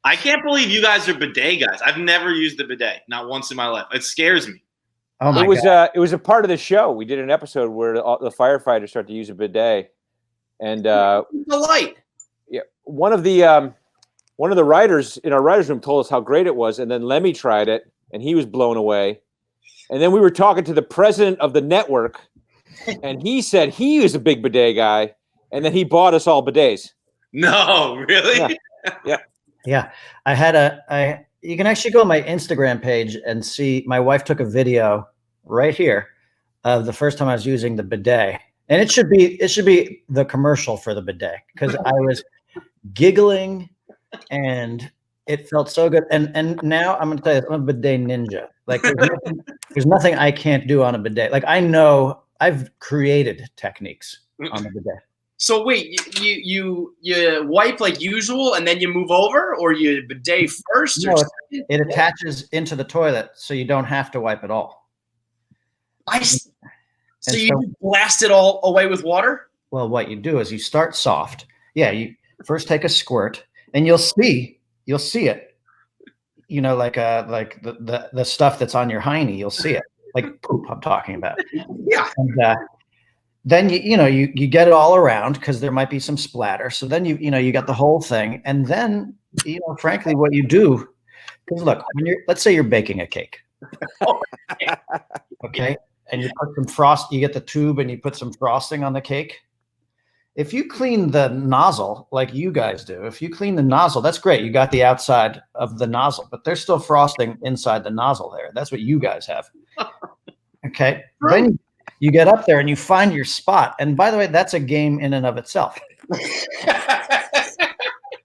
I can't believe you guys are bidet guys. I've never used the bidet, not once in my life. It scares me. Oh my God. It was a part of the show. We did an episode where the firefighters start to use a bidet, and the light. Yeah, one of the writers in our writers' room told us how great it was, and then Lemmy tried it, and he was blown away. And then we were talking to the president of the network, and he said he was a big bidet guy, and then he bought us all bidets. No, really? Yeah. You can actually go on my Instagram page and see my wife took a video right here of the first time I was using the bidet. And it should be the commercial for the bidet, because I was giggling and it felt so good. And now I'm going to tell you, I'm a bidet ninja. Like there's nothing I can't do on a bidet. Like I know I've created techniques on the bidet. So wait, you wipe like usual and then you move over, or you bidet first? No, it attaches into the toilet, so you don't have to wipe at all. So you blast it all away with water? Well, what you do is you start soft. Yeah, you first take a squirt, and you'll see it. You know, like the stuff that's on your hiney, you'll see it. Like poop, I'm talking about. Yeah. And, then you get it all around, because there might be some splatter. So then you got the whole thing, and then frankly, what you do, because look, let's say you're baking a cake, okay, and you put some frost, you get the tube and you put some frosting on the cake. If you clean the nozzle like you guys do, if you clean the nozzle, that's great. You got the outside of the nozzle, but there's still frosting inside the nozzle there. That's what you guys have. Okay, then you get up there and you find your spot. And by the way, that's a game in and of itself.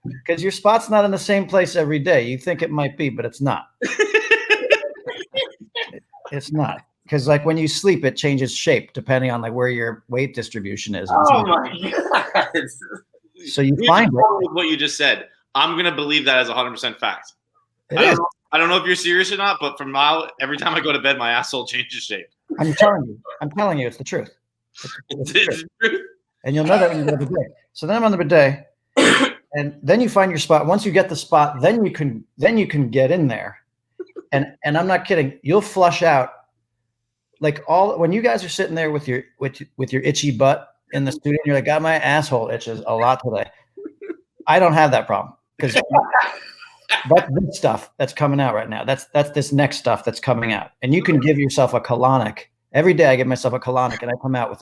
Because your spot's not in the same place every day. You think it might be, but it's not. It's not. Because like when you sleep, it changes shape depending on like where your weight distribution is. Oh my God. So you find it. What you just said, I'm going to believe that as 100% fact. I don't know if you're serious or not, but from now, every time I go to bed, my asshole changes shape. I'm telling you, it's the truth. It's the truth. And you'll know that when you go to the bidet. So then I'm on the bidet, and then you find your spot. Once you get the spot, then you can get in there. And I'm not kidding. You'll flush out like when you guys are sitting there with your itchy butt in the studio, and you're like, God, my asshole itches a lot today. I don't have that problem, because that's this stuff that's coming out right now. That's this next stuff that's coming out. And you can give yourself a colonic. Every day I give myself a colonic, and I come out with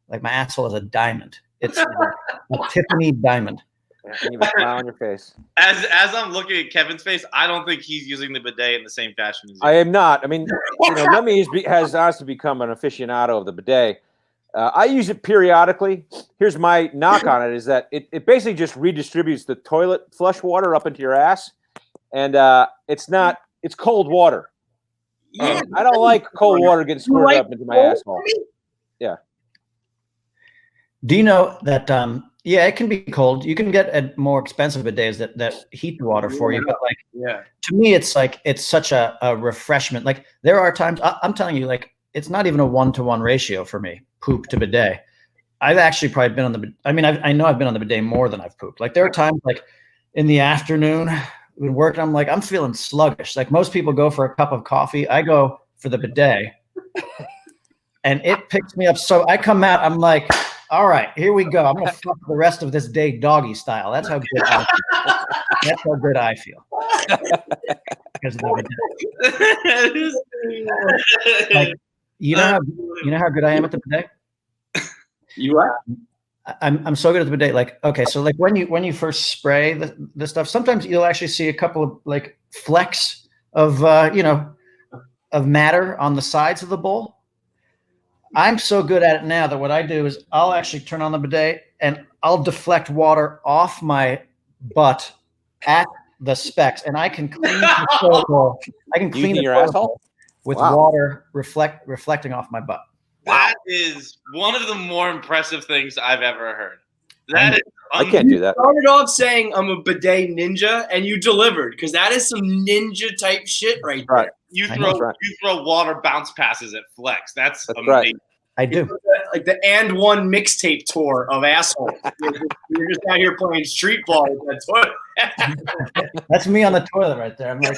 like my asshole is a diamond. It's a Tiffany diamond. And you have a smile on your face. As I'm looking at Kevin's face, I don't think he's using the bidet in the same fashion as you. I am not. I mean, Lemmy has honestly become an aficionado of the bidet. I use it periodically. Here's my knock on it, is that it basically just redistributes the toilet flush water up into your ass. And it's cold water. Yeah. I don't like cold water getting squirted up into my asshole. Yeah. Do you know that, it can be cold. You can get more expensive bidets that heat the water for you. But to me, it's like, it's such a refreshment. Like there are times, I'm telling you, like, it's not even a 1-to-1 ratio for me, poop to bidet. I've actually probably been on the, I know I've been on the bidet more than I've pooped. Like there are times like in the afternoon when working, I'm like, I'm feeling sluggish. Like most people go for a cup of coffee. I go for the bidet and it picks me up. So I come out, I'm like, all right, here we go. I'm going to fuck the rest of this day doggy style. That's how good I feel. That's how good I feel. Because of the bidet. Like, you know how good I am at the bidet? You are? I'm so good at the bidet. Like, okay, so like when you first spray the stuff, sometimes you'll actually see a couple of like flecks of of matter on the sides of the bowl. I'm so good at it now that what I do is I'll actually turn on the bidet and I'll deflect water off my butt at the specs, and I can clean the toilet bowl. I can clean your asshole with water reflecting off my butt. That is one of the more impressive things I've ever heard. That is I can't do that. You started off saying I'm a bidet ninja, and you delivered, because that is some ninja type shit right there. You throw water bounce passes at flex. That's amazing. Right. I do. Like the And One mixtape tour of assholes. You're just out here playing street ball with that toilet. That's me on the toilet right there. I'm like,